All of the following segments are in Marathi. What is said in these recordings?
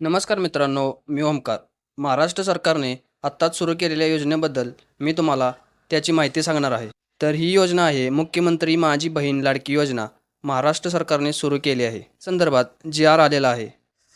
नमस्कार मित्रांनो, मी ओमकार. महाराष्ट्र सरकारने आत्ताच सुरू केलेल्या योजनेबद्दल मी तुम्हाला त्याची माहिती सांगणार आहे. तर ही योजना आहे मुख्यमंत्री माझी बहीण लाडकी योजना. महाराष्ट्र सरकारने सुरू केली आहे. संदर्भात जी-आर आलेला आहे.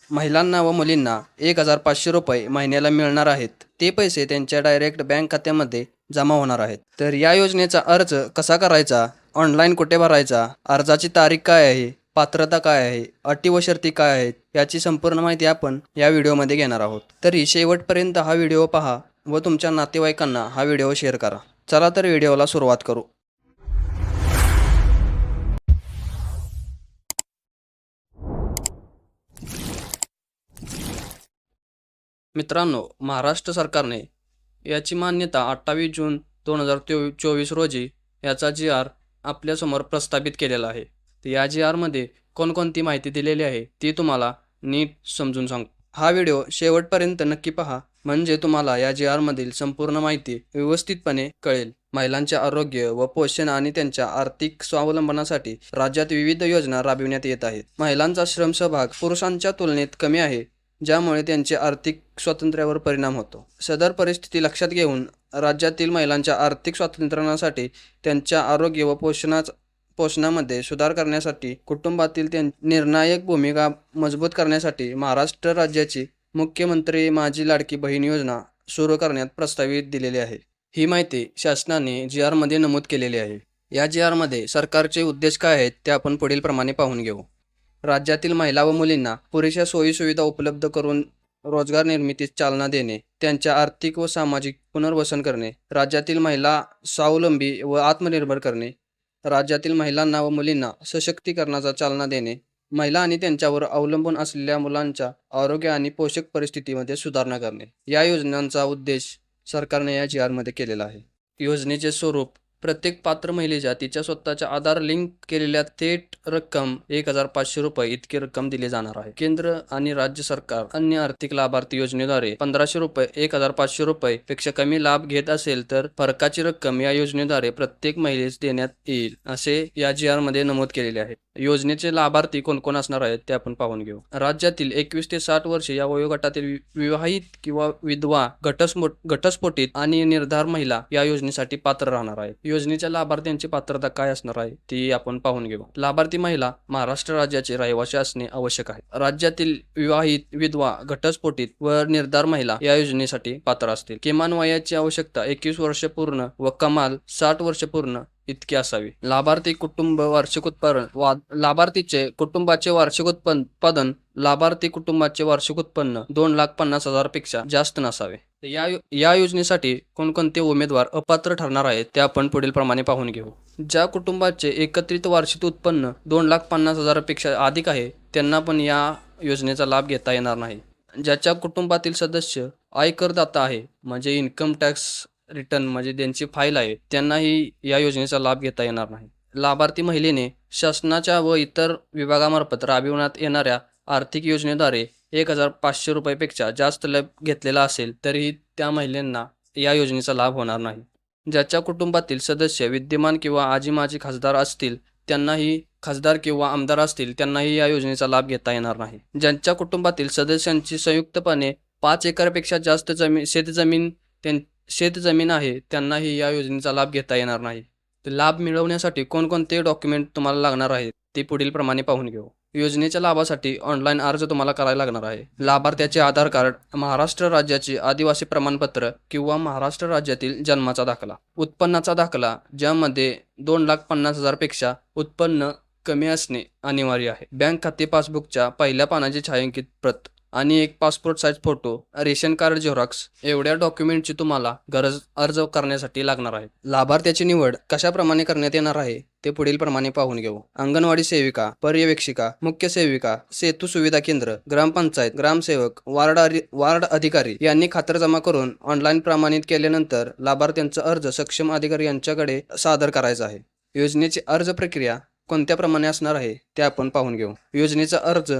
महिलांना व मुलींना ₹1,500 महिन्याला मिळणार आहेत. ते पैसे त्यांच्या डायरेक्ट बँक खात्यामध्ये जमा होणार आहेत. तर या योजनेचा अर्ज कसा करायचा? ऑनलाईन कुठे भरायचा? अर्जाची तारीख काय आहे? पात्रता काय आहे? अटी व शर्ती काय आहेत? याची संपूर्ण माहिती आपण या व्हिडिओमध्ये घेणार आहोत. तरी शेवटपर्यंत हा व्हिडिओ पहा व तुमच्या नातेवाईकांना हा व्हिडिओ शेअर करा. चला तर व्हिडिओला सुरुवात करू. मित्रांनो, महाराष्ट्र सरकारने याची मान्यता 28 जून 2024 रोजी याचा जी-आर आपल्यासमोर प्रस्थापित केलेला आहे. तर या जी-आरमध्ये कोणकोणती माहिती दिलेली आहे ती तुम्हाला नीट समजून सांगतो. हा व्हिडिओ शेवटपर्यंत नक्की पहा, म्हणजे तुम्हाला या जी-आरमधील संपूर्ण माहिती व्यवस्थितपणे कळेल. महिलांचे आरोग्य व पोषण आणि त्यांच्या आर्थिक स्वावलंबनासाठी राज्यात विविध योजना राबविण्यात येत आहेत. महिलांचा श्रम सहभाग पुरुषांच्या तुलनेत कमी आहे, ज्यामुळे त्यांचे आर्थिक स्वातंत्र्यावर परिणाम होतो. सदर परिस्थिती लक्षात घेऊन राज्यातील महिलांच्या आर्थिक स्वातंत्र्यासाठी, त्यांच्या आरोग्य व पोषणामध्ये सुधार करण्यासाठी, कुटुंबातील निर्णायक भूमिका मजबूत करण्यासाठी महाराष्ट्र राज्याची मुख्यमंत्री माझी लाडकी बहीण योजना सुरू करण्यात प्रस्तावित दिलेली आहे. ही माहिती शासनाने जी-आरमध्ये नमूद केलेली आहे. या जी-आरमध्ये सरकारचे उद्देश काय आहेत ते आपण पुढील प्रमाणे पाहून घेऊ. राज्यातील महिला व मुलींना पुरेशा सोयीसुविधा उपलब्ध करून रोजगार निर्मितीस चालना देणे, त्यांच्या आर्थिक व सामाजिक पुनर्वसन करणे, राज्यातील महिला स्वावलंबी व आत्मनिर्भर करणे, राज्यातील महिलांना व मुलींना सशक्तीकरणाचा चालना देणे, महिला आणि त्यांच्यावर अवलंबून असलेल्या मुलांच्या आरोग्य आणि पोषक परिस्थितीमध्ये सुधारणा करणे. या योजनांचा उद्देश सरकारने या जी-आरमध्ये केलेला आहे. योजनेचे स्वरूप: प्रत्येक पात्र महिलेच्या तिच्या स्वतःच्या आधार लिंक केलेल्या थेट रक्कम ₹1,500 इतकी रक्कम दिली जाणार आहे. केंद्र आणि राज्य सरकार अन्य आर्थिक लाभार्थी योजनेद्वारे ₹1,500 ₹1,500 पेक्षा कमी लाभ घेत असेल तर फरकाची रक्कम या योजनेद्वारे प्रत्येक महिलेस देण्यात येईल, असे या जी-आरमध्ये नमूद केलेले आहे. योजनेचे लाभार्थी कोण असणार आहेत ते आपण पाहून घेऊ. राज्यातील 21 ते 60 वर्षे या वयोगटातील विवाहित किंवा विधवा, घटस्फोटित आणि निर्धार महिला या योजनेसाठी पात्र राहणार आहेत. योजनेच्या लाभार्थ्यांची पात्रता काय असणार आहे ती आपण पाहून घेऊ. लाभार्थी महिला महाराष्ट्र राज्याचे रहिवासी असणे आवश्यक आहे. राज्यातील विवाहित, विधवा, घटस्फोटित व निर्धार महिला या योजनेसाठी पात्र असतील. किमान वयाची आवश्यकता 21 वर्ष पूर्ण व कमाल 60 वर्ष पूर्ण इतकी असावी. लाभार्थी कुटुंब वार्षिक लाभार्थीचे कुटुंबाचे वार्षिक उत्पादन लाभार्थी कुटुंबाचे वार्षिक उत्पन्न 2,50,000 पेक्षा जास्त नसावे. या योजनेसाठी कोणकोणते उमेदवार अपात्र ठरणार आहेत ते आपण पुढील प्रमाणे पाहून घेऊ. ज्या कुटुंबाचे एकत्रित वार्षिक उत्पन्न 2,50,000 पेक्षा अधिक आहे त्यांना पण या योजनेचा लाभ घेता येणार नाही. ज्याच्या कुटुंबातील सदस्य आयकरदाता आहे, म्हणजे इन्कम टॅक्स रिटर्न म्हणजे त्यांची फाईल आहे, त्यांनाही या योजनेचा लाभ घेता येणार नाही. लाभार्थी महिलेने शासनाच्या व इतर विभागामार्फत राबविण्यात येणाऱ्या आर्थिक योजनेद्वारे ₹1,500 पेक्षा जास्त लाभ घेतलेला असेल तरीही त्या महिलांना या योजनेचा लाभ होणार नाही. ज्याच्या कुटुंबातील सदस्य विद्यमान किंवा आजी-माजी खासदार असतील त्यांनाही, खासदार किंवा आमदार असतील त्यांनाही या योजनेचा लाभ घेता येणार नाही. ज्यांच्या कुटुंबातील सदस्यांची संयुक्तपणे 5 एकरपेक्षा जास्त शेतजमीन आहे त्यांनाही या योजनेचा लाभ घेता येणार नाही. तर लाभ मिळवण्यासाठी कोणकोणते डॉक्युमेंट तुम्हाला लागणार आहेत ते पुढील प्रमाणे पाहून घेऊ. योजनेच्या लाभासाठी ऑनलाईन अर्ज तुम्हाला करायला लागणार आहे. लाभार्थ्याचे आधार कार्ड, महाराष्ट्र राज्याचे आदिवासी प्रमाणपत्र किंवा महाराष्ट्र राज्यातील जन्माचा दाखला, उत्पन्नाचा दाखला ज्यामध्ये 2,50,000 पेक्षा उत्पन्न कमी असणे अनिवार्य आहे, बँक खाते पासबुकच्या पहिल्या पानाची छायांकित प्रत आणि एक passport size photo, ration card Xerox एवढ्या डॉक्युमेंटची तुम्हाला अर्ज करण्यासाठी लागणार आहे. लाभार्थ्याची निवड कशाप्रमाणे करण्यात येणार आहे ते पुढील प्रमाणे पाहून घेऊ. अंगणवाडी सेविका, पर्यवेक्षिका, मुख्य सेविका, सेतू सुविधा केंद्र, ग्रामपंचायत, ग्रामसेवक, वार्ड अधिकारी यांनी खातरजमा करून ऑनलाईन प्रमाणित केल्यानंतर लाभार्थ्यांचा अर्ज सक्षम अधिकारी यांच्याकडे सादर करायचा आहे. योजनेची अर्ज प्रक्रिया कोणत्या प्रमाणे असणार आहे ते आपण पाहून घेऊ. योजनेचा अर्ज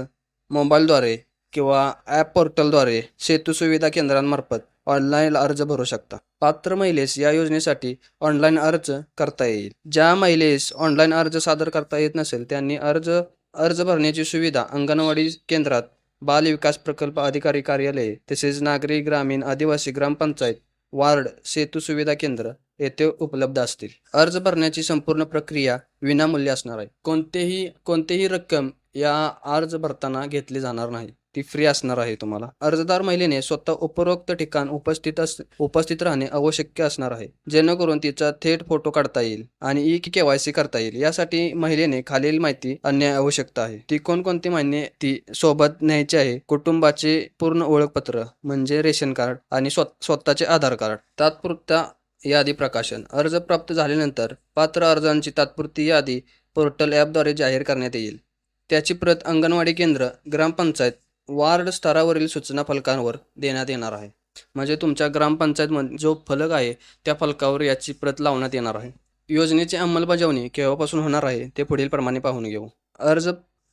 मोबाईलद्वारे किंवा ॲप पोर्टलद्वारे सेतू सुविधा केंद्रांमार्फत ऑनलाईन अर्ज भरू शकता. पात्र महिलेस या योजनेसाठी ऑनलाईन अर्ज करता येईल. ज्या महिलेस ऑनलाईन अर्ज सादर करता येत नसेल त्यांनी अर्ज भरण्याची सुविधा अंगणवाडी केंद्रात बाल विकास प्रकल्प अधिकारी कार्यालये तसेच नागरी ग्रामीण आदिवासी ग्रामपंचायत वार्ड सेतू सुविधा केंद्र येथे उपलब्ध असतील. अर्ज भरण्याची संपूर्ण प्रक्रिया विनामूल्य असणार आहे. कोणतीही रक्कम या अर्ज भरताना घेतली जाणार नाही. ती फ्री असणार आहे तुम्हाला. अर्जदार महिलेने स्वतः उपरोक्त ठिकाण उपस्थित राहणे आवश्यक असणार आहे, जेणेकरून तिचा थेट फोटो काढता येईल आणि ई-केवायसी करता येईल. यासाठी महिलेने खालील माहिती आणणे आवश्यक आहे. ती कोणकोणती माहिती सोबत न्यायची आहे? कुटुंबाचे पूर्ण ओळखपत्र म्हणजे रेशन कार्ड आणि स्वतःचे आधार कार्ड. तात्पुरता यादी प्रकाशन. अर्ज प्राप्त झाल्यानंतर पात्र अर्जांची तात्पुरती यादी पोर्टल ॲपद्वारे जाहीर करण्यात येईल. त्याची प्रत अंगणवाडी केंद्र, ग्रामपंचायत, वार्ड स्तरावरील सूचना फलकांवर देण्यात येणार आहे. म्हणजे तुमच्या ग्रामपंचायतमध्ये जो फलक आहे त्या फलकावर याची प्रत लावण्यात येणार आहे. योजनेची अंमलबजावणी केव्हापासून होणार आहे ते पुढील प्रमाणे पाहून घेऊ.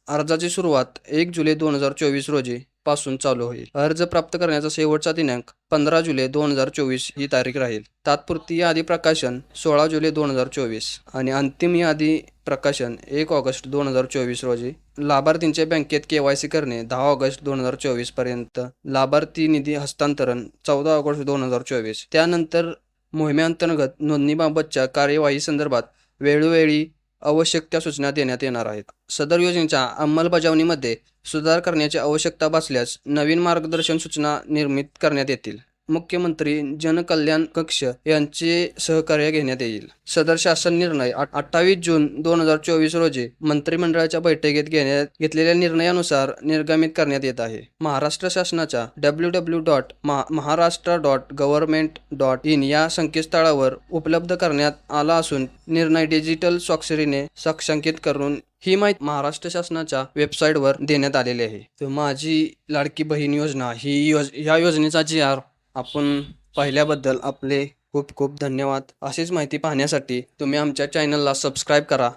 अर्जाची सुरुवात 1 जुलै 2024 रोजी पासून चालू होईल. अर्ज प्राप्त करण्याचा शेवटचा दिनांक 15 जुलै 2024 ही तारीख राहील. तात्पुरती यादी प्रकाशन 16 जुलै 2024 आणि अंतिम यादी प्रकाशन 1 ऑगस्ट 2024 रोजी. लाभार्थींचे बँकेत केवायसी करणे 10 ऑगस्ट 2024 पर्यंत. लाभार्थी निधी हस्तांतरण 14 ऑगस्ट 2024. त्यानंतर मोहिमेअंतर्गत नोंदणीबाबतच्या कार्यवाही संदर्भात वेळोवेळी आवश्यक त्या सूचना देण्यात येणार आहेत. सदर योजनेच्या अंमलबजावणीमध्ये सुधार करण्याची आवश्यकता भासल्यास नवीन मार्गदर्शक सूचना निर्मित करण्यात येतील. मुख्यमंत्री जनकल्याण कक्ष यांचे सहकार्य घेण्यात येईल. सदर शासन निर्णय 28 जून 2024 रोजी मंत्रिमंडळाच्या बैठकीत घेतलेल्या निर्णयानुसार निर्गमित करण्यात येत आहे. महाराष्ट्र शासनाच्या www.maharashtra.government.in या संकेतस्थळावर उपलब्ध करण्यात आला असून निर्णय डिजिटल स्वाक्षरीने साक्षांकित करून ही माहिती महाराष्ट्र शासनाच्या वेबसाईटवर देण्यात आलेली आहे. तर माझी लाडकी बहीण योजना ह्या योजनेचा GR आपण पाहिल्याबद्दल आपले खूप खूप धन्यवाद. अशीच माहिती पाहण्यासाठी तुम्ही आमच्या चॅनलला सबस्क्राईब करा.